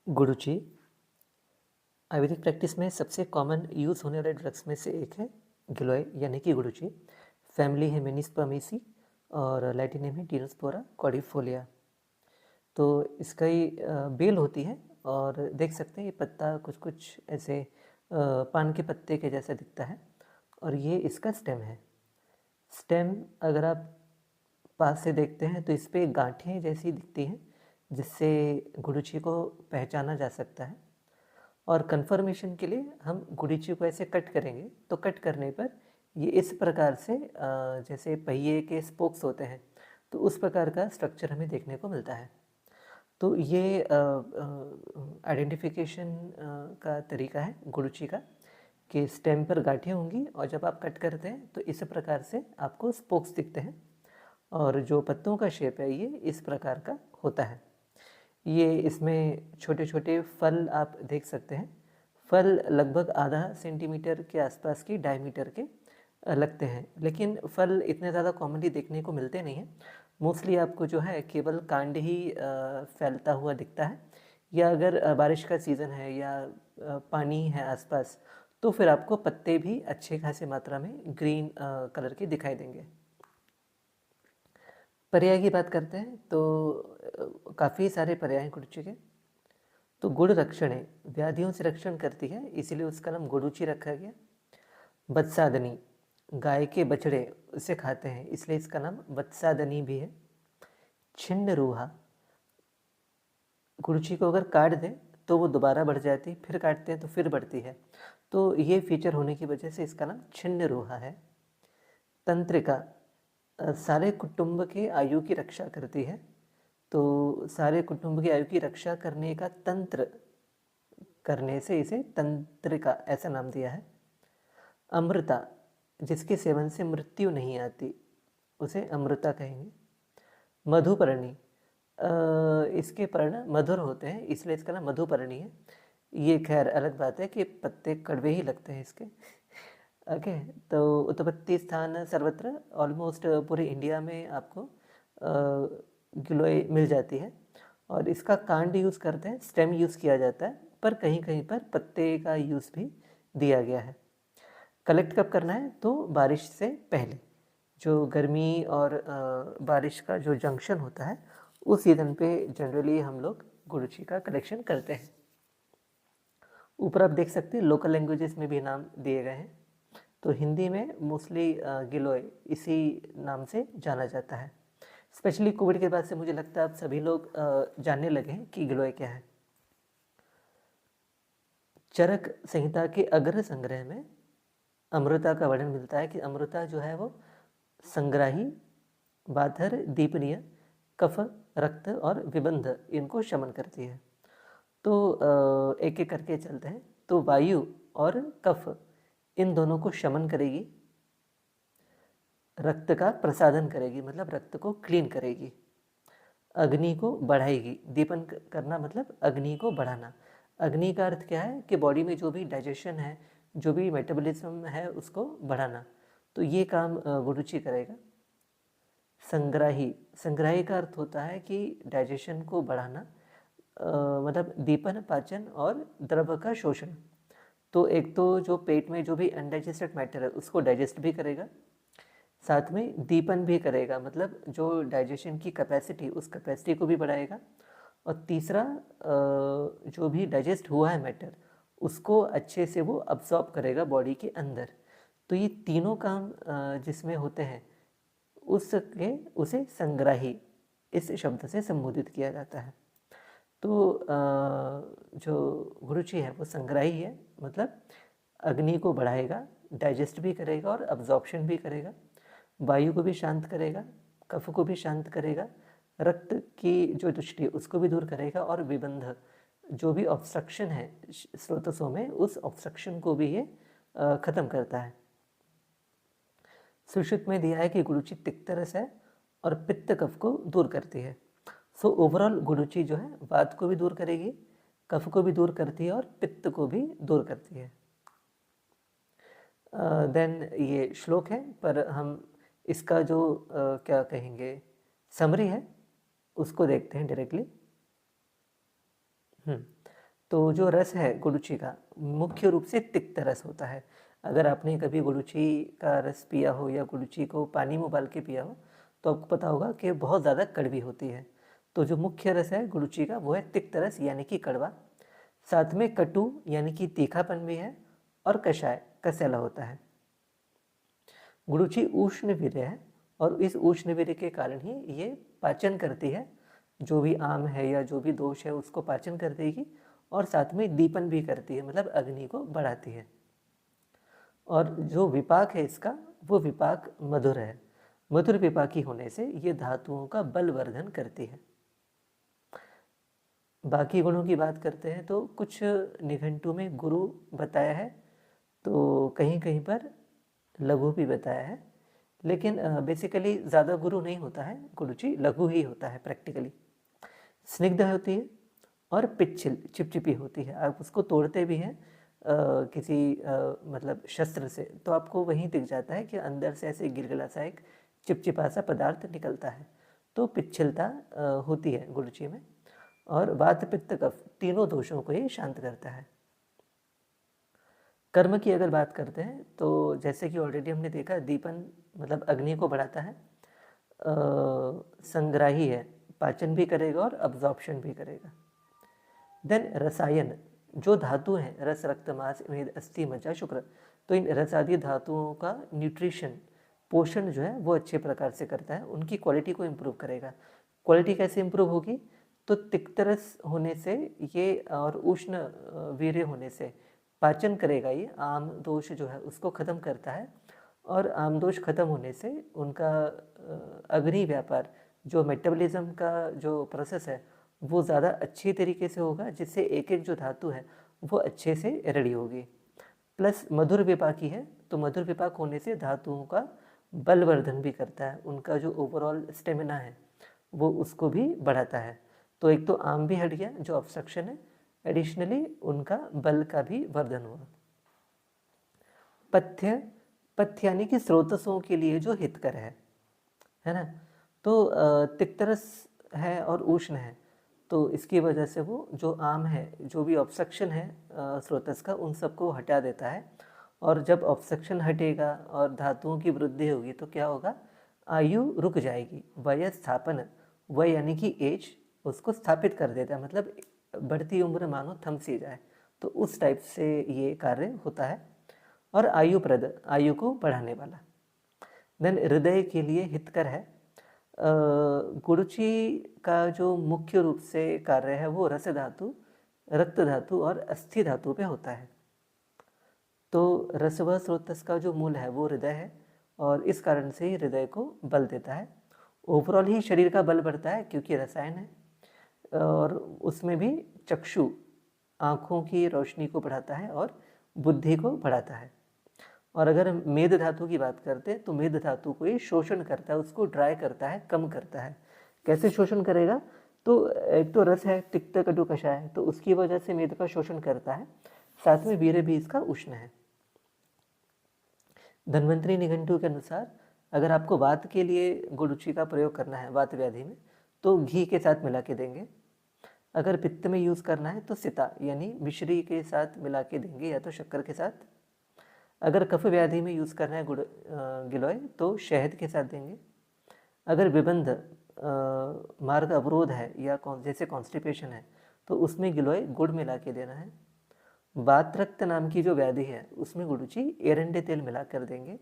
Guduchi Ayurvedic practice में सबसे common use होने वाले ड्रग्स में से एक है गिलोय यानी कि गुडुचि। फैमिली है मेनिस्पर्मेसी और लैटिन नेम है डिनोस्पोरा कॉर्डिफोलिया। तो इसका ही बेल होती है और देख सकते हैं ये पत्ता कुछ कुछ ऐसे पान के पत्ते के जैसा दिखता है और ये इसका स्टेम है। स्टेम अगर आप पास से देखते हैं तो इस पे गांठें जैसी दिखती हैं जिससे गुडुचि को पहचाना जा सकता है। और कंफर्मेशन के लिए हम गुडुचि को ऐसे कट करेंगे तो कट करने पर ये इस प्रकार से जैसे पहिए के स्पोक्स होते हैं तो उस प्रकार का स्ट्रक्चर हमें देखने को मिलता है। तो ये आइडेंटिफिकेशन का तरीका है गुडुचि का कि स्टेम पर गांठें होंगी और जब आप कट करते हैं तो इस प्रकार से आपको स्पोक्स दिखते हैं और जो पत्तों का शेप है ये इस प्रकार का होता है। ये इसमें छोटे छोटे फल आप देख सकते हैं। फल लगभग आधा सेंटीमीटर के आसपास की डायमीटर के लगते हैं, लेकिन फल इतने ज़्यादा कॉमनली देखने को मिलते नहीं हैं। मोस्टली आपको जो है केवल कांड ही फैलता हुआ दिखता है, या अगर बारिश का सीज़न है या पानी है आसपास तो फिर आपको पत्ते भी अच्छे खासे मात्रा में ग्रीन कलर के दिखाई देंगे। पर्याय की बात करते हैं तो काफ़ी सारे पर्याय हैं गुडुचि के। तो गुड़ रक्षणे व्याधियों से रक्षण करती है, इसीलिए उसका नाम गुडुचि रखा गया। वत्सादनी गाय के बछड़े उसे खाते हैं इसलिए इसका नाम वत्सादनी भी है। छिन्न रूहा गुडुचि को अगर काट दें तो वो दोबारा बढ़ जाती है, फिर काटते हैं तो फिर बढ़ती है, तो ये फीचर होने की वजह से इसका नाम छिन्न रूहा है। तंत्रिका सारे कुटुंब के आयु की रक्षा करती है, तो सारे कुटुंब की आयु की रक्षा करने का तंत्र करने से इसे तंत्रिका ऐसा नाम दिया है। अमृता जिसके सेवन से मृत्यु नहीं आती उसे अमृता कहेंगे। मधुपर्णी इसके पर्ण मधुर होते हैं इसलिए इसका नाम मधुपर्णी है। ये खैर अलग बात है कि पत्ते कड़वे ही लगते हैं इसके। ओके, तो उत्पत्ति स्थान सर्वत्र ऑलमोस्ट पूरे इंडिया में आपको गिलोय मिल जाती है और इसका कांड यूज़ करते हैं, स्टेम यूज़ किया जाता है, पर कहीं कहीं पर पत्ते का यूज़ भी दिया गया है। कलेक्ट कब करना है तो बारिश से पहले, जो गर्मी और बारिश का जो जंक्शन होता है उस सीज़न पे जनरली हम लोग गुडुचि का कलेक्शन करते हैं। ऊपर आप देख सकते हैं लोकल लैंग्वेजेस में भी नाम दिए गए हैं। तो हिंदी में मोस्टली गिलोय इसी नाम से जाना जाता है। स्पेशली कोविड के बाद से मुझे लगता है आप सभी लोग जानने लगे हैं कि गिलोय क्या है। चरक संहिता के अग्र संग्रह में अमृता का वर्णन मिलता है कि अमृता जो है वो संग्राही, बाथर, दीपनीय, कफ, रक्त और विबंध इनको शमन करती है। तो एक एक करके चलते हैं। तो वायु और कफ इन दोनों को शमन करेगी, रक्त का प्रसादन करेगी मतलब रक्त को क्लीन करेगी, अग्नि को बढ़ाएगी। दीपन करना मतलब अग्नि को बढ़ाना। अग्नि का अर्थ क्या है कि बॉडी में जो भी डाइजेशन है, जो भी मेटाबॉलिज्म है उसको बढ़ाना, तो ये काम गुडुचि करेगा। संग्राही, संग्राही का अर्थ होता है कि डाइजेशन को बढ़ाना, मतलब दीपन, पाचन और द्रव का शोषण। तो एक तो जो पेट में जो भी अनडाइजेस्टेड मैटर है उसको डाइजेस्ट भी करेगा, साथ में दीपन भी करेगा मतलब जो डाइजेशन की कैपेसिटी उस कैपेसिटी को भी बढ़ाएगा, और तीसरा जो भी डाइजेस्ट हुआ है मैटर उसको अच्छे से वो अब्सॉर्ब करेगा बॉडी के अंदर। तो ये तीनों काम जिसमें होते हैं उसके उसे संग्राही इस शब्द से संबोधित किया जाता है। तो जो गुडुचि है वो संग्राही है, मतलब अग्नि को बढ़ाएगा, डाइजेस्ट भी करेगा और अब्जॉर्प्शन भी करेगा, वायु को भी शांत करेगा, कफ को भी शांत करेगा, रक्त की जो दुष्टि उसको भी दूर करेगा, और विबंध जो भी ऑब्स्ट्रक्शन है स्रोतसों में उस ऑब्स्ट्रक्शन को भी ये खत्म करता है। सुश्रुत में दिया है कि गुडुचि तिक्तरस है और पित्त कफ को दूर करती है। सो ओवरऑल गुडुचि जो है वात को भी दूर करेगी, कफ को भी दूर करती है और पित्त को भी दूर करती है। देन ये श्लोक है, पर हम इसका जो क्या कहेंगे समरी है उसको देखते हैं डायरेक्टली। तो जो रस है गुड़ुची का मुख्य रूप से तिक्त रस होता है। अगर आपने कभी गुड़ुची का रस पिया हो या गुड़ुची को पानी में उबाल के पिया हो तो आपको पता होगा कि बहुत ज़्यादा कड़वी होती है। तो जो मुख्य रस है गुड़ुची का वो है तिक्त रस यानी कि कड़वा, साथ में कटु यानी कि तीखापन भी है, और कषाय कसैला होता है। गुड़ुची उष्ण वीर्य है और इस उष्ण वीर्य के कारण ही ये पाचन करती है, जो भी आम है या जो भी दोष है उसको पाचन कर देगी, और साथ में दीपन भी करती है, मतलब अग्नि को बढ़ाती है। और जो विपाक है इसका वो विपाक मधुर है। मधुर विपाकी होने से ये धातुओं का बलवर्धन करती है। बाकी गुणों की बात करते हैं तो कुछ निघंटु में गुरु बताया है, तो कहीं कहीं पर लघु भी बताया है, लेकिन बेसिकली ज़्यादा गुरु नहीं होता है, गुरुची लघु ही होता है प्रैक्टिकली। स्निग्ध होती है और पिच्छिल चिपचिपी होती है। आप उसको तोड़ते भी हैं किसी मतलब शस्त्र से तो आपको वहीं दिख जाता है कि अंदर से ऐसे गिलगिला सा एक चिपचिपा सा पदार्थ निकलता है। तो पिच्छिलता होती है गुरुची में। और वात पित्त कफ तीनों दोषों को ये शांत करता है। कर्म की अगर बात करते हैं तो जैसे कि ऑलरेडी हमने देखा दीपन मतलब अग्नि को बढ़ाता है, संग्राही है, पाचन भी करेगा और अब्जॉर्प्शन भी करेगा। देन रसायन, जो धातु हैं रस रक्त मांस मेद अस्थि मज्जा शुक्र, तो इन रस आदि धातुओं का न्यूट्रिशन पोषण जो है वो अच्छे प्रकार से करता है, उनकी क्वालिटी को इम्प्रूव करेगा। क्वालिटी कैसे इम्प्रूव होगी? तो तिक्तरस होने से ये और उष्ण वीर्य होने से पाचन करेगा, ये आम दोष जो है उसको ख़त्म करता है, और आम दोष खत्म होने से उनका अग्नि व्यापार जो मेटाबॉलिज्म का जो प्रोसेस है वो ज़्यादा अच्छी तरीके से होगा, जिससे एक एक जो धातु है वो अच्छे से रेडी होगी। प्लस मधुर विपाकी है, तो मधुर विपाक होने से धातुओं का बलवर्धन भी करता है, उनका जो ओवरऑल स्टेमिना है वो उसको भी बढ़ाता है। तो एक तो आम भी हट गया जो ऑब्स्ट्रक्शन है, एडिशनली उनका बल का भी वर्धन हुआ। पथ्य, पथ्य यानी कि स्रोतसों के लिए जो हितकर है ना। तो तिक्तरस है और उष्ण है, तो इसकी वजह से वो जो आम है जो भी ऑब्स्ट्रक्शन है स्रोतस का उन सबको हटा देता है। और जब ऑब्स्ट्रक्शन हटेगा और धातुओं की वृद्धि होगी तो क्या होगा? आयु रुक जाएगी। वय स्थापन, वय यानी कि एज उसको स्थापित कर देता है, मतलब बढ़ती उम्र मानो थम सी जाए, तो उस टाइप से ये कार्य होता है। और आयुप्रद, आयु को बढ़ाने वाला। देन हृदय के लिए हितकर है। गुरुची का जो मुख्य रूप से कार्य है वो रस धातु, रक्त धातु और अस्थि धातु पे होता है। तो रसव स्रोतस का जो मूल है वो हृदय है, और इस कारण से ही हृदय को बल देता है। ओवरऑल ही शरीर का बल बढ़ता है क्योंकि रसायन है, और उसमें भी चक्षु आँखों की रोशनी को बढ़ाता है और बुद्धि को बढ़ाता है। और अगर मेद धातु की बात करते हैं तो मेद धातु को ये शोषण करता है, उसको ड्राई करता है, कम करता है। कैसे शोषण करेगा? तो एक तो रस है तिक्त कटु कषाय, तो उसकी वजह से मेद का शोषण करता है, साथ में वीर्य भी इसका उष्ण है। धन्वंतरी निघंटु के अनुसार अगर आपको वात के लिए गुड़ुची का प्रयोग करना है वात व्याधि में तो घी के साथ मिला के देंगे। अगर पित्त में यूज़ करना है तो सिता यानी मिश्री के साथ मिला के देंगे या तो शक्कर के साथ। अगर कफ व्याधि में यूज़ करना है गुड़ गिलोय तो शहद के साथ देंगे। अगर विबंध मार्ग अवरोध है या जैसे कॉन्स्टिपेशन है तो उसमें गिलोय गुड़ मिला के देना है। वातरक्त नाम की जो व्याधि है उसमें गुड़ुची एरंडे तेल मिलाकर देंगे।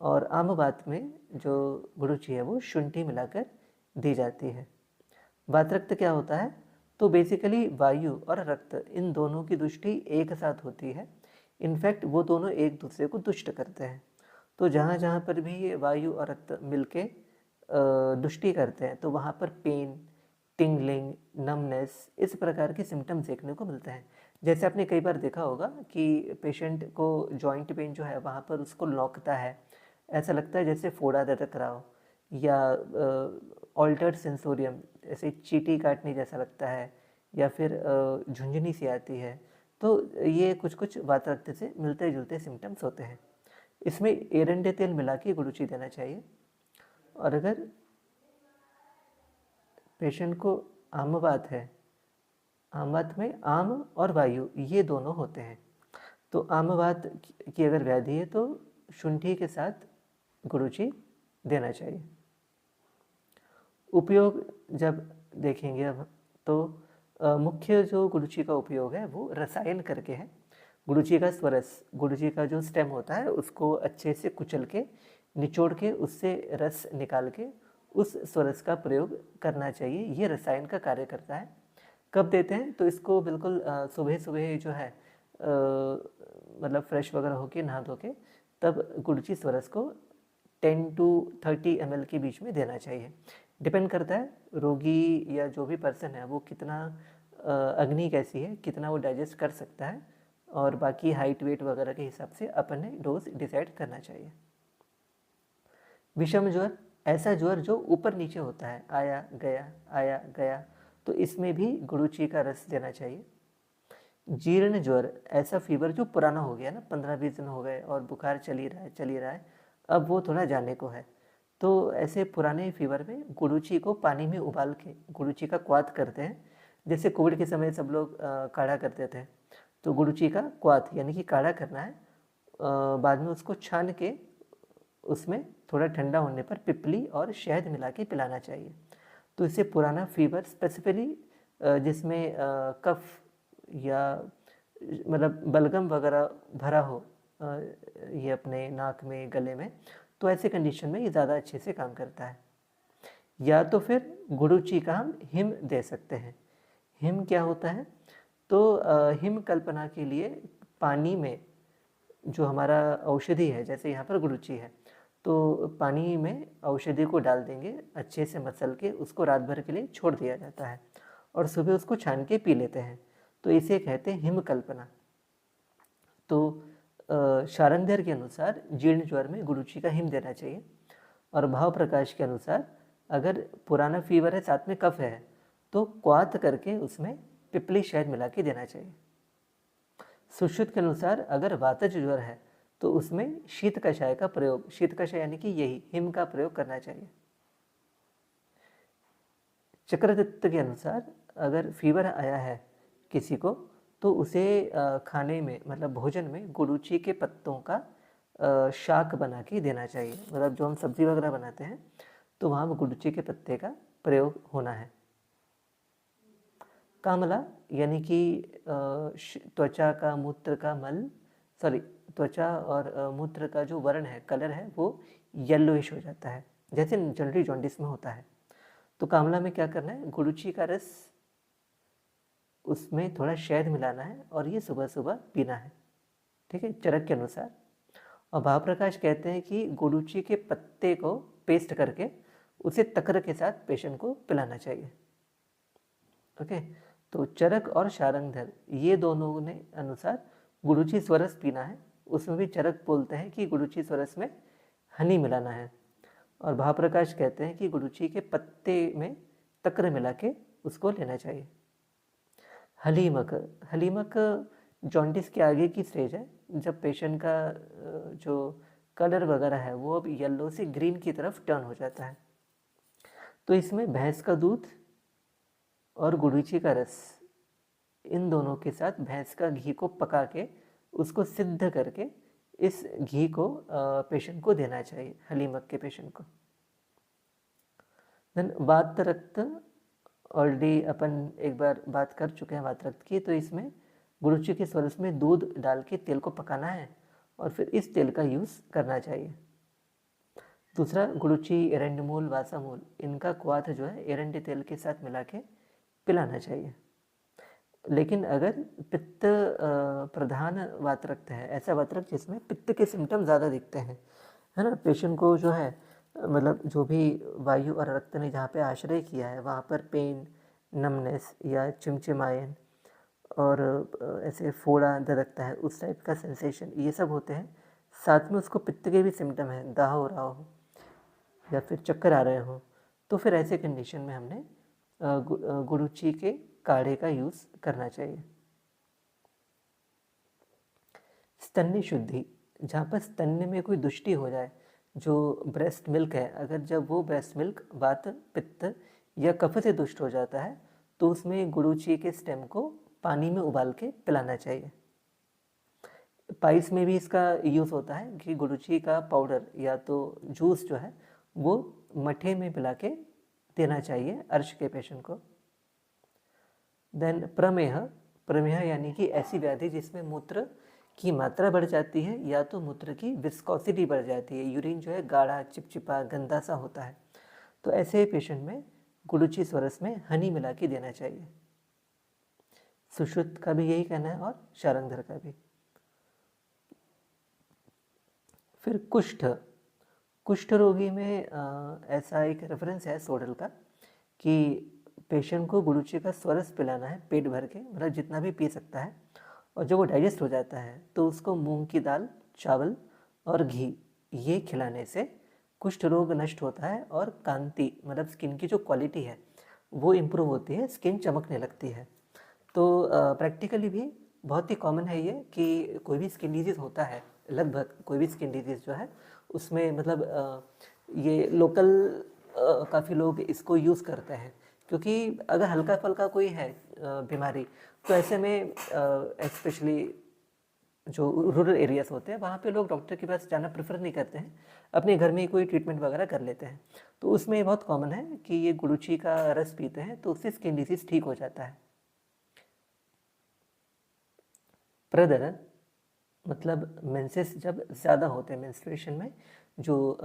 और आम वात में जो गुड़ुची है वो शुंठी मिलाकर दी जाती है। वातरक्त क्या होता है? तो बेसिकली वायु और रक्त इन दोनों की दुष्टि एक साथ होती है। इनफैक्ट वो दोनों एक दूसरे को दुष्ट करते हैं। तो जहाँ जहाँ पर भी ये वायु और रक्त मिलके दुष्टि करते हैं तो वहाँ पर पेन, टिंगलिंग, नमनेस इस प्रकार के सिम्टम्स देखने को मिलते हैं। जैसे आपने कई बार देखा होगा कि पेशेंट को जॉइंट पेन जो है वहाँ पर उसको लौकता है, ऐसा लगता है जैसे फोड़ा दर्द रहा हो, या ऑल्टर्ड सेंसोरियम ऐसे चींटी काटने जैसा लगता है, या फिर झुंझुनी सी आती है। तो ये कुछ कुछ वातरक्त से मिलते जुलते सिम्टम्स होते हैं। इसमें एरंडे तेल मिला के गुड़ुची देना चाहिए। और अगर पेशेंट को आमवात है, आमवात में आम और वायु ये दोनों होते हैं। तो आमवात की अगर व्याधि है तो शुंठी के साथ गुरुची देना चाहिए। उपयोग जब देखेंगे अब तो मुख्य जो गुरुची का उपयोग है वो रसायन करके है। गुरुची का स्वरस, गुरुची का जो स्टेम होता है उसको अच्छे से कुचल के निचोड़ के उससे रस निकाल के उस स्वरस का प्रयोग करना चाहिए। ये रसायन का कार्य करता है। कब देते हैं तो इसको बिल्कुल सुबह सुबह जो है मतलब फ्रेश वगैरह होके नहा धो के तब गुरुची स्वरस को 10 to 30 ml के बीच में देना चाहिए। डिपेंड करता है रोगी या जो भी पर्सन है वो कितना अग्नि कैसी है, कितना वो डाइजेस्ट कर सकता है, और बाकी हाइट वेट वगैरह के हिसाब से अपन ने डोज डिसाइड करना चाहिए। विषम ज्वर, ऐसा ज्वर जो ऊपर नीचे होता है, आया गया आया गया, तो इसमें भी गुरुची का रस देना चाहिए। जीर्ण ज्वर, ऐसा फीवर जो पुराना हो गया ना, 15-20 दिन हो गए और बुखार चल ही रहा है, अब वो थोड़ा जाने को है, तो ऐसे पुराने फीवर में गुरुची को पानी में उबाल के गुरुची का क्वाथ करते हैं। जैसे कोविड के समय सब लोग काढ़ा करते थे, तो गुरुची का क्वाथ यानी कि काढ़ा करना है। बाद में उसको छान के उसमें थोड़ा ठंडा होने पर पिपली और शहद मिला के पिलाना चाहिए। तो इससे पुराना फीवर स्पेसिफिकली जिसमें कफ या मतलब बलगम वगैरह भरा हो ये अपने नाक में गले में, तो ऐसे कंडीशन में ये ज़्यादा अच्छे से काम करता है। या तो फिर गुरुची का हम हिम दे सकते हैं। हिम क्या होता है तो हिम कल्पना के लिए पानी में जो हमारा औषधि है, जैसे यहाँ पर गुरुची है तो पानी में औषधि को डाल देंगे, अच्छे से मसल के उसको रात भर के लिए छोड़ दिया जाता है और सुबह उसको छान के पी लेते हैं, तो इसे कहते हैं हिम कल्पना। तो शारंगधर के अनुसार जीर्ण ज्वर में गुरुची का हिम देना चाहिए। और भाव प्रकाश के अनुसार अगर पुराना फीवर है साथ में कफ है तो क्वाथ करके उसमें पिपली शहद मिला के देना चाहिए। सुश्रुत के अनुसार अगर वातज ज्वर है तो उसमें शीत कषाय का प्रयोग, शीत कषाय यानी कि यही हिम का प्रयोग करना चाहिए। चक्रदत्त के अनुसार अगर फीवर आया है किसी को तो उसे खाने में मतलब भोजन में गुरुची के पत्तों का शाक बना के देना चाहिए। मतलब जो हम सब्जी वगैरह बनाते हैं तो वहाँ गुरुची के पत्ते का प्रयोग होना है। कामला यानी कि त्वचा का मूत्र का मल त्वचा और मूत्र का जो वर्ण है, कलर है, वो येलोइश हो जाता है जैसे जनरली जॉन्डिस में होता है। तो कामला में क्या करना है, गुरुची का रस उसमें थोड़ा शहद मिलाना है और ये सुबह सुबह पीना है, ठीक है, चरक के अनुसार। और भाव प्रकाश कहते हैं कि गुरुची के पत्ते को पेस्ट करके उसे तकर के साथ पेशेंट को पिलाना चाहिए। ओके, तो चरक और शारंगधर ये दोनों ने अनुसार गुरुची स्वरस पीना है। उसमें भी चरक बोलते हैं कि गुरुची स्वरस में हनी मिलाना है, और भाव प्रकाश कहते हैं कि गुरुची के पत्ते में तक्र मिला के उसको लेना चाहिए। हलीमक, हलीमक जॉन्डिस के आगे की स्टेज है, जब पेशेंट का जो कलर वगैरह है वो अब येलो से ग्रीन की तरफ टर्न हो जाता है। तो इसमें भैंस का दूध और गुरुची का रस, इन दोनों के साथ भैंस का घी को पका के उसको सिद्ध करके इस घी को पेशेंट को देना चाहिए, हलीमक के पेशेंट को। देन वात रक्त, ऑलरेडी अपन एक बार बात कर चुके हैं वात रक्त की। तो इसमें गुरुची के स्वरस में दूध डाल के तेल को पकाना है और फिर इस तेल का यूज़ करना चाहिए। दूसरा, गुरुची, एरंडमूल, वासामूल, इनका क्वाथ जो है एरंडी तेल के साथ मिला के पिलाना चाहिए। लेकिन अगर पित्त प्रधान वातरक्त है, ऐसा वातरक्त जिसमें पित्त के सिम्टम ज़्यादा दिखते हैं, है ना, पेशेंट को जो है मतलब जो भी वायु और रक्त ने जहाँ पे आश्रय किया है वहाँ पर पेन, नमनेस या चिमचिमायन और ऐसे फोड़ा दरकता है, उस टाइप का सेंसेशन, ये सब होते हैं, साथ में उसको पित्त के भी सिम्टम हैं, दाह हो रहा हो या फिर चक्कर आ रहे हो, तो फिर ऐसे कंडीशन में हमने गुरुची के काढ़े का यूज़ करना चाहिए। स्तन्य शुद्धि, जहाँ पर स्तन्य में कोई दुष्टि हो जाए, जो ब्रेस्ट मिल्क है, अगर जब वो ब्रेस्ट मिल्क वात, पित्त या कफ से दुष्ट हो जाता है तो उसमें गुड़ूची के स्टेम को पानी में उबाल के पिलाना चाहिए। पाइल्स में भी इसका यूज़ होता है कि गुड़ूची का पाउडर या तो जूस जो है वो मट्ठे में पिला के देना चाहिए अर्श के पेशेंट को। देन प्रमेह, प्रमेह यानी कि ऐसी व्याधि जिसमें मूत्र की मात्रा बढ़ जाती है या तो मूत्र की विस्कोसिटी बढ़ जाती है, यूरिन जो है गाढ़ा चिपचिपा गंदा सा होता है, तो ऐसे पेशेंट में गुड़ूची स्वरस में हनी मिला के देना चाहिए। सुश्रुत का भी यही कहना है और शारंगधर का भी। फिर कुष्ठ, कुष्ठ रोगी में ऐसा एक रेफरेंस है सोडल का कि पेशेंट को गुड़ूची का स्वरस पिलाना है पेट भर के, मतलब जितना भी पी सकता है, और जब वो डाइजेस्ट हो जाता है तो उसको मूंग की दाल, चावल और घी ये खिलाने से कुष्ठ रोग नष्ट होता है और कांति मतलब स्किन की जो क्वालिटी है वो इम्प्रूव होती है, स्किन चमकने लगती है। तो प्रैक्टिकली भी बहुत ही कॉमन है ये कि कोई भी स्किन डिजीज़ होता है, लगभग कोई भी स्किन डिजीज़ जो है उसमें मतलब ये लोकल काफ़ी लोग इसको यूज़ करते हैं, क्योंकि अगर हल्का फल्का कोई है बीमारी तो ऐसे में स्पेशली जो रूरल एरियाज होते हैं वहाँ पे लोग डॉक्टर के पास जाना प्रेफर नहीं करते हैं, अपने घर में ही कोई ट्रीटमेंट वगैरह कर लेते हैं। तो उसमें बहुत कॉमन है कि ये गुड़ूची का रस पीते हैं तो उससे स्किन डिजीज़ ठीक हो जाता है। प्रदर मतलब मेंसेस जब ज़्यादा होते हैं, मेंस्ट्रुएशन में जो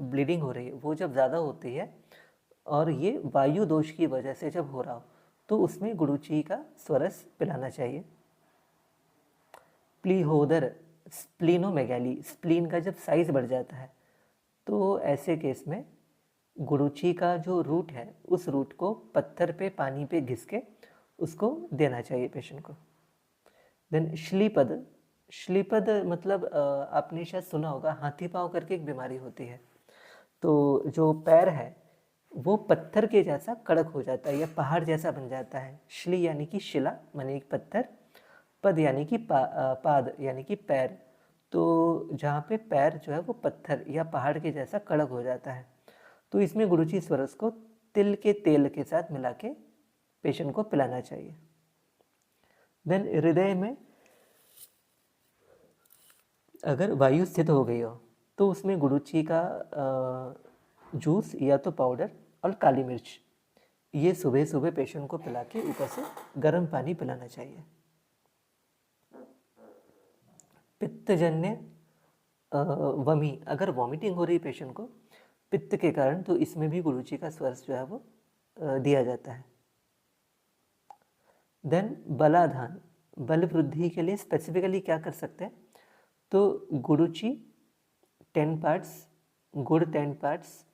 ब्लीडिंग हो रही है वो जब ज़्यादा होती है और ये वायु दोष की वजह से जब हो रहा हो तो उसमें गुड़ूची का स्वरस पिलाना चाहिए। प्लीहोदर, स्प्लीनोमेगैली, स्प्लीन का जब साइज बढ़ जाता है तो ऐसे केस में गुड़ूची का जो रूट है उस रूट को पत्थर पे पानी पे घिस के उसको देना चाहिए पेशेंट को। देन श्लीपद, श्लीपद मतलब आपने शायद सुना होगा, हाथी पाँव करके एक बीमारी होती है, तो जो पैर है वो पत्थर के जैसा कड़क हो जाता है या पहाड़ जैसा बन जाता है। श्ली यानी कि शिला माने एक पत्थर, पद यानी कि पाद यानी कि पैर, तो जहाँ पे पैर जो है वो पत्थर या पहाड़ के जैसा कड़क हो जाता है, तो इसमें गुड़ूची स्वरस को तिल के तेल के साथ मिला के पेशेंट को पिलाना चाहिए। देन हृदय में अगर वायु स्थित हो गई हो तो उसमें गुड़ूची का जूस या तो पाउडर और काली मिर्च ये सुबह सुबह पेशेंट को पिला के ऊपर से गर्म पानी पिलाना चाहिए। पित्तजन्य वमी, अगर वॉमिटिंग हो रही है पेशेंट को पित्त के कारण तो इसमें भी गुड़ूची का स्वरस जो है वो दिया जाता है। देन बलाधान, बल वृद्धि के लिए स्पेसिफिकली क्या कर सकते हैं, तो गुड़ूची 10 पार्ट्स, गुड़ 10 पार्ट्स,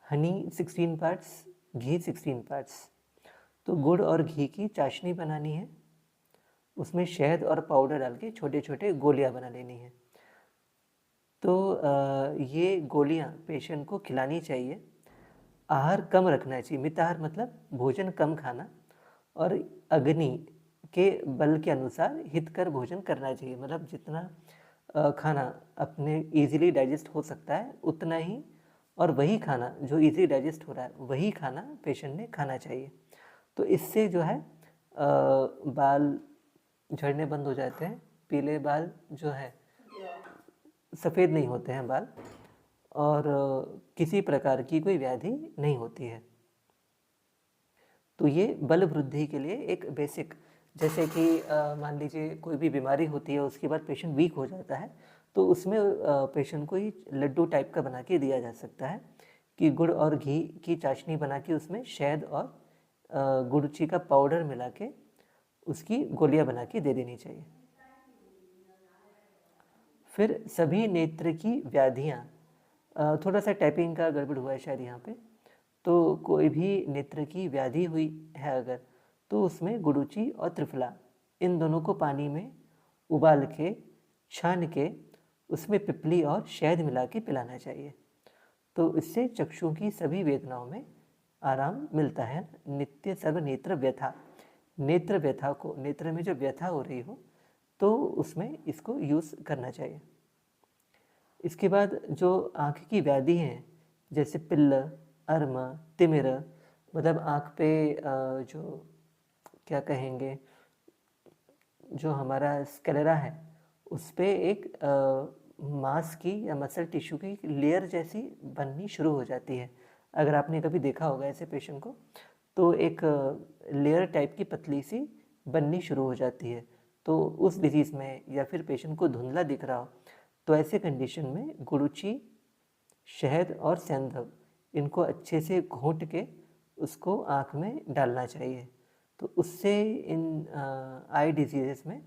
हनी 16 पार्ट्स, घी 16 पार्ट्स। तो गुड़ और घी की चाशनी बनानी है, उसमें शहद और पाउडर डाल के छोटे छोटे गोलियां बना लेनी है। तो ये गोलियां पेशेंट को खिलानी चाहिए। आहार कम रखना चाहिए, मिताहार मतलब भोजन कम खाना, और अग्नि के बल के अनुसार हितकर भोजन करना चाहिए, मतलब जितना खाना अपने इजीली डाइजेस्ट हो सकता है उतना ही, और वही खाना जो इजीली डाइजेस्ट हो रहा है वही खाना पेशेंट ने खाना चाहिए। तो इससे जो है बाल झड़ने बंद हो जाते हैं, पीले बाल जो है सफ़ेद नहीं होते हैं बाल, और किसी प्रकार की कोई व्याधि नहीं होती है। तो ये बल वृद्धि के लिए एक बेसिक, जैसे कि मान लीजिए कोई भी बीमारी होती है उसके बाद पेशेंट वीक हो जाता है तो उसमें पेशेंट को ही लड्डू टाइप का बना के दिया जा सकता है कि गुड़ और घी की चाशनी बना के उसमें शहद और गुड़ची का पाउडर मिला के उसकी गोलियां बना के दे देनी चाहिए। फिर सभी नेत्र की व्याधियाँ, थोड़ा सा टाइपिंग का गड़बड़ हुआ है शायद यहाँ पे, तो कोई भी नेत्र की व्याधि हुई है अगर तो उसमें गुड़ूची और त्रिफला इन दोनों को पानी में उबाल के छान के उसमें पिपली और शहद मिला के पिलाना चाहिए, तो इससे चक्षु की सभी वेदनाओं में आराम मिलता है। नित्य सर्व नेत्र व्यथा, नेत्र व्यथा को, नेत्र में जो व्यथा हो रही हो तो उसमें इसको यूज़ करना चाहिए। इसके बाद जो आँख की व्याधि हैं जैसे पिल्ल, अर्म, तिमिर, मतलब आँख पे जो क्या कहेंगे, जो हमारा स्क्लेरा है उस पर एक मांस की या मसल टिश्यू की लेयर जैसी बननी शुरू हो जाती है। अगर आपने कभी देखा होगा ऐसे पेशेंट को, तो एक लेयर टाइप की पतली सी बननी शुरू हो जाती है। तो उस डिजीज़ में या फिर पेशेंट को धुंधला दिख रहा हो, तो ऐसे कंडीशन में गुड़ुची, शहद और सेंधव इनको अच्छे से घोंट के उसको आँख में डालना चाहिए। तो उससे इन आई डिजीज़ में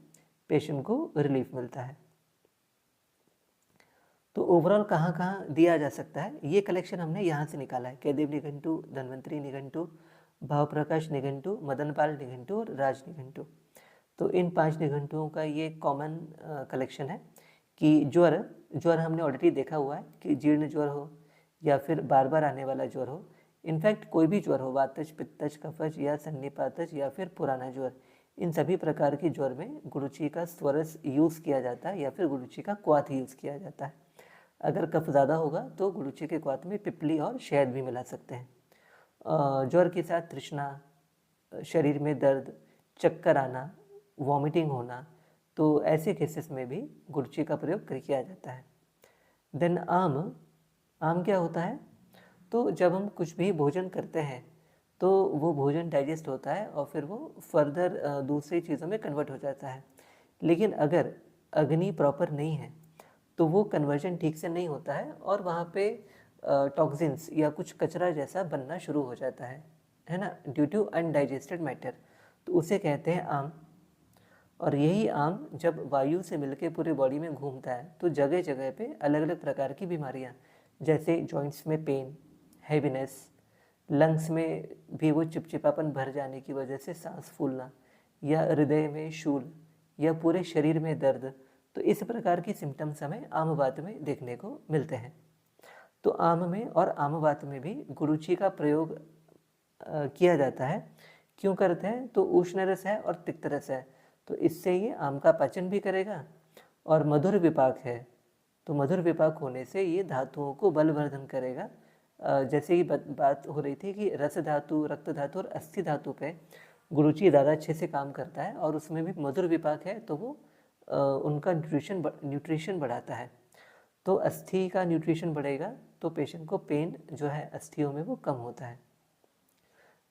पेशेंट को रिलीफ मिलता है। तो ओवरऑल कहाँ कहाँ दिया जा सकता है, ये कलेक्शन हमने यहाँ से निकाला है। कैदेव निघंटू, धन्वंतरी निघंटू, भावप्रकाश निघंटू, मदनपाल निघंटू और राज निघंटू। तो इन 5 निघंटुओं का ये कॉमन कलेक्शन है कि ज्वर हमने ऑलरेडी देखा हुआ है कि जीर्ण ज्वर हो या फिर बार बार आने वाला ज्वर हो, इनफैक्ट कोई भी ज्वर हो, वातज, पित्तज, कफज या सन्निपातज या फिर पुराना ज्वर, इन सभी प्रकार के ज्वर में गुड़ुची का स्वरस यूज़ किया जाता है या फिर गुड़ुची का क्वाथ यूज़ किया जाता है। अगर कफ ज़्यादा होगा तो गुड़ुची के क्वाथ में पिपली और शहद भी मिला सकते हैं। ज्वर के साथ तृष्णा, शरीर में दर्द, चक्कर आना, वॉमिटिंग होना, तो ऐसे केसेस में भी गुड़ुची का प्रयोग किया जाता है। देन आम क्या होता है, तो जब हम कुछ भी भोजन करते हैं तो वो भोजन डाइजेस्ट होता है और फिर वो फर्दर दूसरी चीज़ों में कन्वर्ट हो जाता है। लेकिन अगर अग्नि प्रॉपर नहीं है तो वो कन्वर्जन ठीक से नहीं होता है और वहाँ पे टॉक्सिन्स या कुछ कचरा जैसा बनना शुरू हो जाता है ना, ड्यू टू अनडाइजेस्टेड मैटर। तो उसे कहते हैं आम। और यही आम जब वायु से मिलके पूरे बॉडी में घूमता है तो जगह जगह पे अलग अलग प्रकार की बीमारियाँ, जैसे जॉइंट्स में पेन, हैवीनेस, लंग्स में भी वो चिपचिपापन भर जाने की वजह से सांस फूलना, या हृदय में शूल, या पूरे शरीर में दर्द, तो इस प्रकार की सिम्टम्स हमें आमवात में देखने को मिलते हैं। तो आम में और आमवात में भी गुड़ुची का प्रयोग किया जाता है। क्यों करते हैं, तो उष्ण रस है और तिक्त रस है, तो इससे ये आम का पाचन भी करेगा। और मधुर विपाक है, तो मधुर विपाक होने से ये धातुओं को बलवर्धन करेगा। जैसे ही बात हो रही थी कि रस धातु, रक्त धातु और अस्थि धातु पे गुड़ुची ज़्यादा अच्छे से काम करता है और उसमें भी मधुर विपाक है, तो वो उनका न्यूट्रिशन बढ़ाता है। तो अस्थि का न्यूट्रिशन बढ़ेगा तो पेशेंट को पेन जो है अस्थियों में वो कम होता है।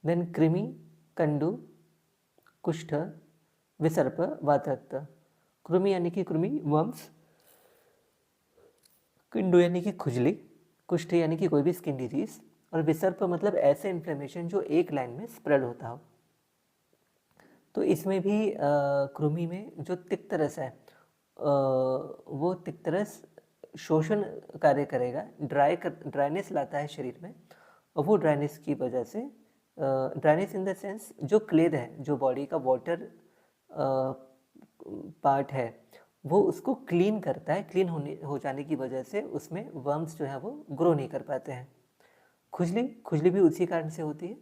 देन कृमि, कंडू, कुष्ठ, विसर्प, वातरक्त। कृमि यानी कि कृमि वर्म्स, कंडू यानी कि खुजली, कुष्ठ यानी कि कोई भी स्किन डिजीज, और विसर्प मतलब ऐसे इन्फ्लेमेशन जो एक लाइन में स्प्रेड होता हो। तो इसमें भी कृमि में जो तिक्त रस है वो तिक्त रस शोषण कार्य करेगा, ड्राइनेस लाता है शरीर में, और वो ड्राइनेस की वजह से, ड्राइनेस इन द सेंस जो क्लेद है, जो बॉडी का वाटर पार्ट है, वो उसको क्लीन करता है। क्लीन हो जाने की वजह से उसमें वर्म्स जो है वो ग्रो नहीं कर पाते हैं। खुजली भी उसी कारण से होती है।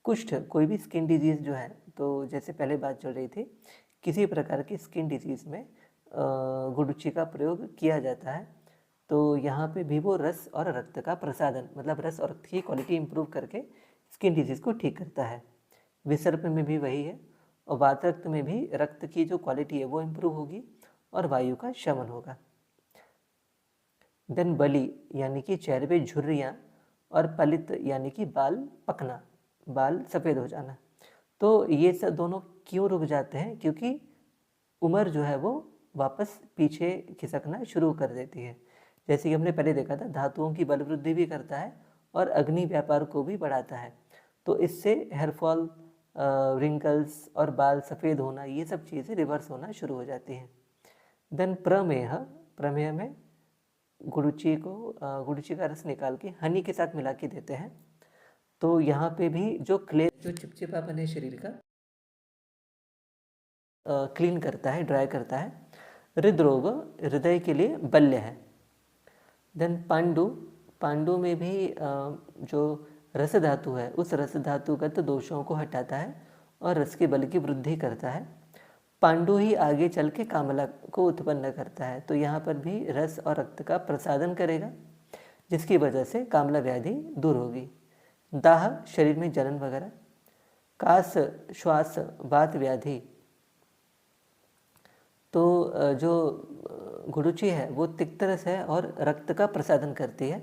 कुष्ठ कोई भी स्किन डिजीज़ जो है, तो जैसे पहले बात चल रही थी, किसी प्रकार की स्किन डिजीज़ में गुड़ुची का प्रयोग किया जाता है। तो यहाँ पे भी वो रस और रक्त का प्रसादन, मतलब रस और रक्त की क्वालिटी इंप्रूव करके स्किन डिजीज़ को ठीक करता है। विसर्प में भी वही है, और वातरक्त में भी रक्त की जो क्वालिटी है वो इम्प्रूव होगी और वायु का शमन होगा। देन बलि यानी कि चेहरे पे झुर्रियाँ, और पलित यानी कि बाल पकना, बाल सफ़ेद हो जाना। तो ये सब दोनों क्यों रुक जाते हैं, क्योंकि उम्र जो है वो वापस पीछे खिसकना शुरू कर देती है। जैसे कि हमने पहले देखा था, धातुओं की बल वृद्धि भी करता है और अग्नि व्यापार को भी बढ़ाता है। तो इससे हेयरफॉल, रिंकल्स और बाल सफ़ेद होना, ये सब चीज़ें रिवर्स होना शुरू हो जाती हैं। देन प्रमेह में गुड़ुची का रस निकाल के हनी के साथ मिला के देते हैं। तो यहाँ पे भी जो चिपचिपापन है शरीर का क्लीन करता है, ड्राई करता है। हृदरोग हृदय के लिए बल्य है। देन पांडु में भी जो रस धातु है उस रस धातुगत दोषों को हटाता है और रस के बल की वृद्धि करता है। पांडु ही आगे चल के कामला को उत्पन्न करता है, तो यहाँ पर भी रस और रक्त का प्रसादन करेगा, जिसकी वजह से कामला व्याधि दूर होगी। दाह शरीर में जलन वगैरह, कास श्वास वात व्याधि, तो जो गुरुची है वो तिक्त रस है और रक्त का प्रसादन करती है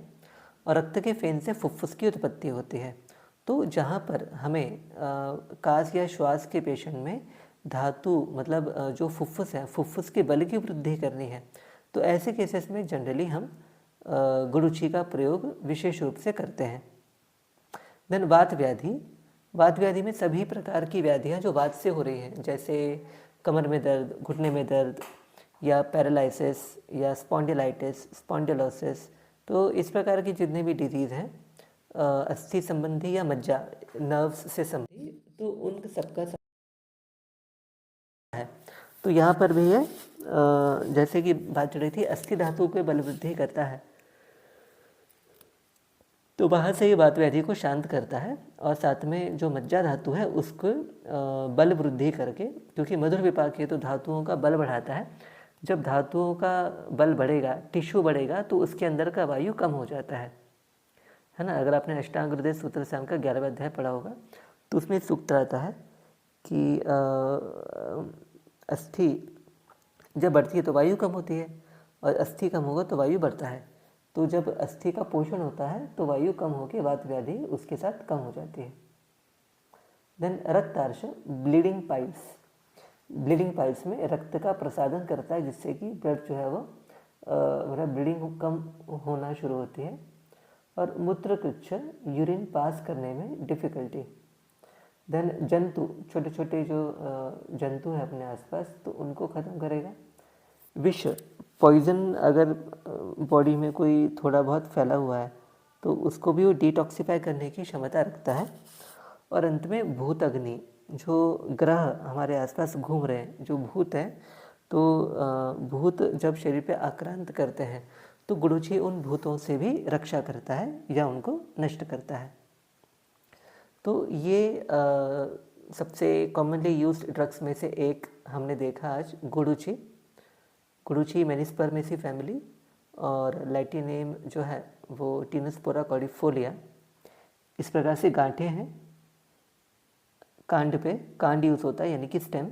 और रक्त के फेन से फुफ्फुस की उत्पत्ति होती है। तो जहाँ पर हमें कास या श्वास के पेशेंट में धातु मतलब जो फुफ्फुस है, फुफ्फुस के बल की वृद्धि करनी है, तो ऐसे केसेस में जनरली हम गुरुची का प्रयोग विशेष रूप से करते हैं। देन वात व्याधि, वात व्याधि में सभी प्रकार की व्याधियाँ जो वात से हो रही हैं, जैसे कमर में दर्द, घुटने में दर्द, या पैरालिसिस या स्पॉन्डिलाइटिस, स्पॉन्डिलोसिस, तो इस प्रकार की जितने भी डिजीज़ हैं अस्थि संबंधी या मज्जा नर्व्स से संबंधी, तो उन सबका है। तो यहाँ पर भी है जैसे कि बात चल रही थी अस्थि धातु के बल वृद्धि करता है, तो वहाँ से ये वात व्याधि को शांत करता है और साथ में जो मज्जा धातु है उसको बल वृद्धि करके, क्योंकि मधुर विपाक है तो धातुओं का बल बढ़ाता है। जब धातुओं का बल बढ़ेगा, टिश्यू बढ़ेगा, तो उसके अंदर का वायु कम हो जाता है ना। अगर आपने अष्टांग हृदय सूत्र साम का 11वां अध्याय पढ़ा होगा तो उसमें सूक्त रहता है कि अस्थि जब बढ़ती है तो वायु कम होती है और अस्थि कम होगा तो वायु बढ़ता है। तो जब अस्थि का पोषण होता है तो वायु कम होकर वात व्याधि उसके साथ कम हो जाती है। देन रक्तार्श, ब्लीडिंग पाइल्स, ब्लीडिंग पाइल्स में रक्त का प्रसादन करता है जिससे कि ब्लड जो है वो मतलब ब्लीडिंग कम होना शुरू होती है। और मूत्रकृच्छ, यूरिन पास करने में डिफ़िकल्टी। देन जंतु, छोटे छोटे जो जंतु हैं अपने आसपास, तो उनको ख़त्म करेगा। विष, पॉइजन अगर बॉडी में कोई थोड़ा बहुत फैला हुआ है तो उसको भी वो डिटॉक्सिफाई करने की क्षमता रखता है। और अंत में भूत अग्नि, जो ग्रह हमारे आसपास घूम रहे हैं, जो भूत हैं, तो भूत जब शरीर पे आक्रांत करते हैं तो गुरुची उन भूतों से भी रक्षा करता है या उनको नष्ट करता है। तो ये सबसे कॉमनली यूज्ड ड्रग्स में से एक हमने देखा आज, गुरुची। गुरुची मेनिस्पर्मेसी फैमिली और लैटिन नेम जो है वो टीनोस्पोरा कॉर्डिफोलिया। इस प्रकार से गांठें हैं, कांड पे कांड यूज़ होता है यानी कि स्टेम,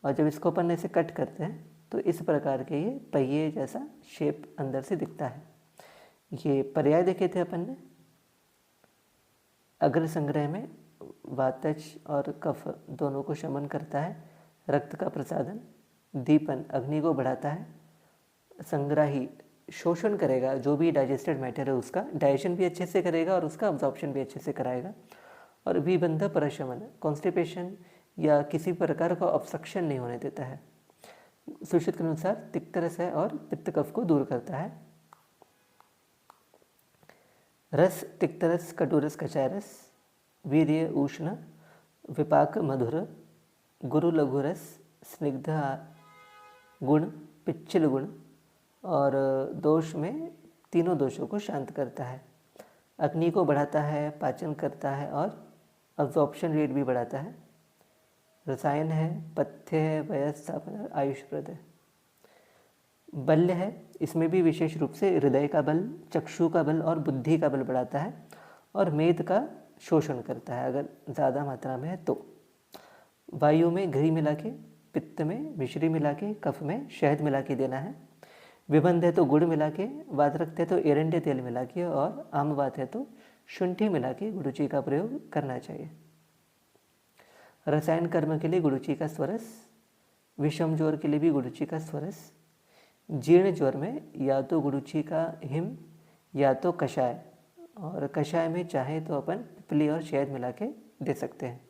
और जब इसको अपन ऐसे कट करते हैं तो इस प्रकार के ये पहिए जैसा शेप अंदर से दिखता है। ये पर्याय देखे थे अपन ने अग्र संग्रह में, वातज और कफ दोनों को शमन करता है, रक्त का प्रसादन, दीपन अग्नि को बढ़ाता है, संग्राही शोषण करेगा, जो भी डाइजेस्टेड मैटर है उसका डाइजेशन भी अच्छे से करेगा और उसका अब्जॉर्प्शन भी अच्छे से कराएगा। और विबंध परशमन, कॉन्स्टिपेशन या किसी प्रकार का ऑब्स्ट्रक्शन नहीं होने देता है। सुश्रुत के अनुसार तिक्त रस है और पित्त कफ को दूर करता है। रस, तिक्त रस, कटुरस, कषाय रस, वीर्य, उष्ण, विपाक, मधुर, गुरु, लघु रस, स्निग्ध गुण, पिच्छल गुण, और दोष में तीनों दोषों को शांत करता है। अग्नि को बढ़ाता है, पाचन करता है और अब्जॉर्प्शन रेट भी बढ़ाता है। रसायन है, पथ्य है, वयस, स्थापना, आयुष्प्रद है। बल्य है, इसमें भी विशेष रूप से हृदय का बल, चक्षु का बल और बुद्धि का बल बढ़ाता है और मेद का शोषण करता है अगर ज़्यादा मात्रा में है तो। वायु में घी मिला के, पित्त में मिश्री मिला के, कफ में शहद मिला के देना है। विबंध है तो गुड़ मिला के, वात रक्त है तो एरंडे तेल मिला के, और आम वात है तो शुंठी मिला के गुरुची का प्रयोग करना चाहिए। रसायन कर्म के लिए गुरुची का स्वरस, विषम ज्वर के लिए भी गुरुची का स्वरस, जीर्ण ज्वर में या तो गुरुची का हिम या तो कषाय, और कषाय में चाहे तो अपन पिपली और शहद मिला के दे सकते हैं।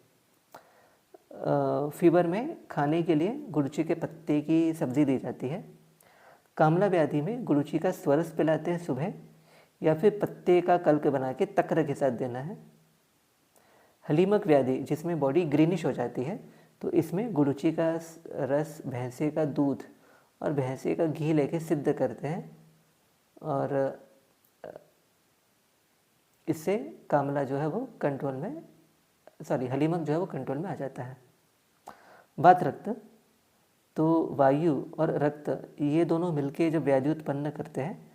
फीवर में खाने के लिए गुरुची के पत्ते की सब्जी दी जाती है। कामला व्याधि में गुरुची का स्वरस पिलाते हैं सुबह, या फिर पत्ते का कल्क बना के तक्र के साथ देना है। हलीमक व्याधि जिसमें बॉडी ग्रीनिश हो जाती है, तो इसमें गुरुची का रस, भैंसे का दूध और भैंसे का घी लेके सिद्ध करते हैं, और इससे कामला जो है वो कंट्रोल में, हलीमक जो है वो कंट्रोल में आ जाता है। वात रक्त, तो वायु और रक्त ये दोनों मिलके जब व्याधि उत्पन्न करते हैं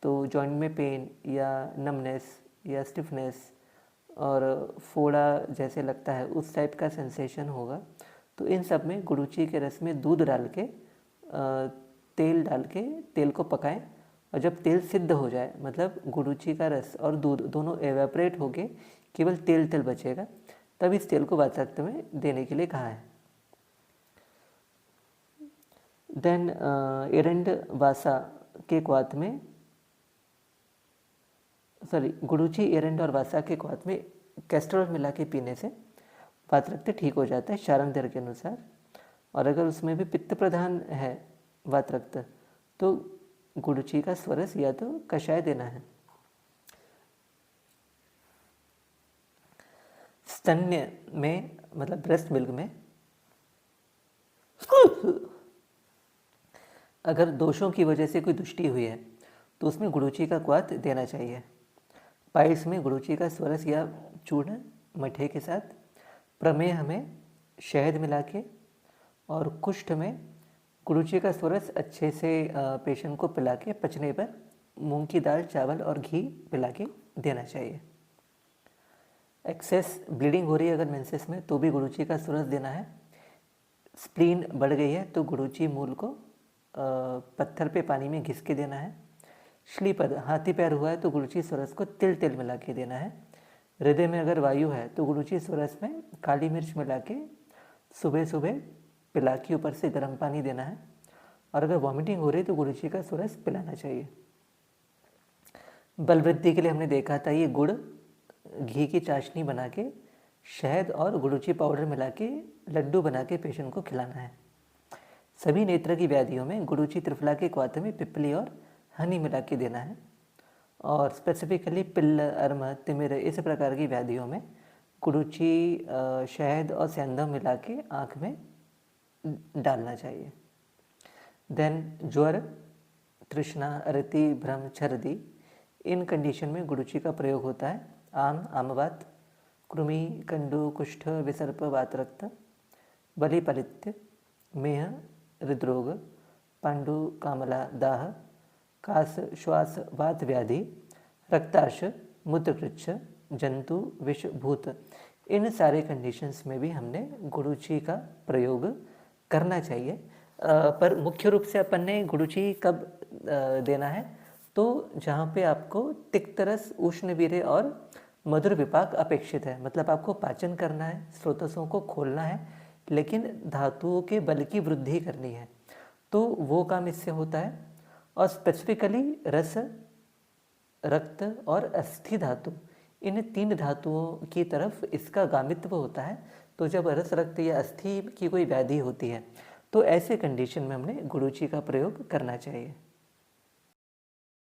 तो जॉइंट में पेन या नमनेस या स्टिफनेस और फोड़ा जैसे लगता है उस टाइप का सेंसेशन होगा। तो इन सब में गुड़ूची के रस में दूध डाल के तेल डाल के तेल को पकाएं, और जब तेल सिद्ध हो जाए, मतलब गुड़ूची का रस और दूध दोनों एवेपोरेट होके केवल तेल तेल बचेगा, तब इस तेल को वातरक्त में देने के लिए कहा है। देन एरंड वासा के क्वाथ में गुड़ूची एरंड और वासा के क्वाथ में कैस्टर ऑयल मिला के पीने से वातरक्त ठीक हो जाता है शारंगधर के अनुसार। और अगर उसमें भी पित्त प्रधान है वातरक्त, तो गुड़ूची का स्वरस या तो कषाय देना है। स्तन्य में मतलब ब्रेस्ट मिल्क में अगर दोषों की वजह से कोई दुष्टि हुई है तो उसमें गुड़ूची का क्वाथ देना चाहिए। पाइल्स में गुड़ूची का स्वरस या चूर्ण मठे के साथ, प्रमेह में शहद मिला के, और कुष्ठ में गुड़ूची का स्वरस अच्छे से पेशेंट को पिला के पचने पर मूंग की दाल, चावल और घी पिला के देना चाहिए। एक्सेस ब्लीडिंग हो रही है अगर मेंसेस में, तो भी गुड़ूची का स्वरस देना है। स्प्लीन बढ़ गई है तो गुड़ूची मूल को पत्थर पे पानी में घिस के देना है। श्लीपद हाथी पैर हुआ है तो गुड़ूची स्वरस को तिल तिल मिला के देना है। हृदय में अगर वायु है तो गुड़ूची स्वरस में काली मिर्च मिला के सुबह सुबह पिला के ऊपर से गर्म पानी देना है। और अगर वॉमिटिंग हो रही तो गुड़ूची का स्वरस पिलाना चाहिए। बल वृद्धि के लिए हमने देखा था ये गुड़ घी की चाशनी बना के शहद और गुड़ूची पाउडर मिला के लड्डू बना के पेशेंट को खिलाना है। सभी नेत्र की व्याधियों में गुड़ूची त्रिफला के क्वाथ में पिपली और हनी मिला के देना है। और स्पेसिफिकली पिल्ल, अर्म, तिमिर इस प्रकार की व्याधियों में गुड़ूची शहद और सेंधव मिला के आँख में डालना चाहिए। देन ज्वर, तृष्णा, रति, भ्रम, छर्दी, इन कंडीशन में गुड़ूची का प्रयोग होता है। आम, आमवात, कृमि, कंडु, कुष्ठ, विसर्प, वातरक्त, बलिपलित्य, मेह, हृदरोग, पांडु, कामला, दाह, कास, श्वास, वात व्याधि, रक्ताश, मूत्रकृच्छ, जंतु, विष, भूत, इन सारे कंडीशंस में भी हमने गुड़ूची का प्रयोग करना चाहिए। पर मुख्य रूप से अपन ने गुड़ूची कब देना है, तो जहाँ पे आपको तिक्तरस, उष्णवीर्य और मधुर विपाक अपेक्षित है, मतलब आपको पाचन करना है, स्रोतसों को खोलना है, लेकिन धातुओं के बल की वृद्धि करनी है, तो वो काम इससे होता है। और स्पेसिफिकली रस, रक्त और अस्थि धातु, इन तीन धातुओं की तरफ इसका गामित्व होता है। तो जब रस, रक्त या अस्थि की कोई व्याधि होती है तो ऐसे कंडीशन में हमने गुड़ूची का प्रयोग करना चाहिए।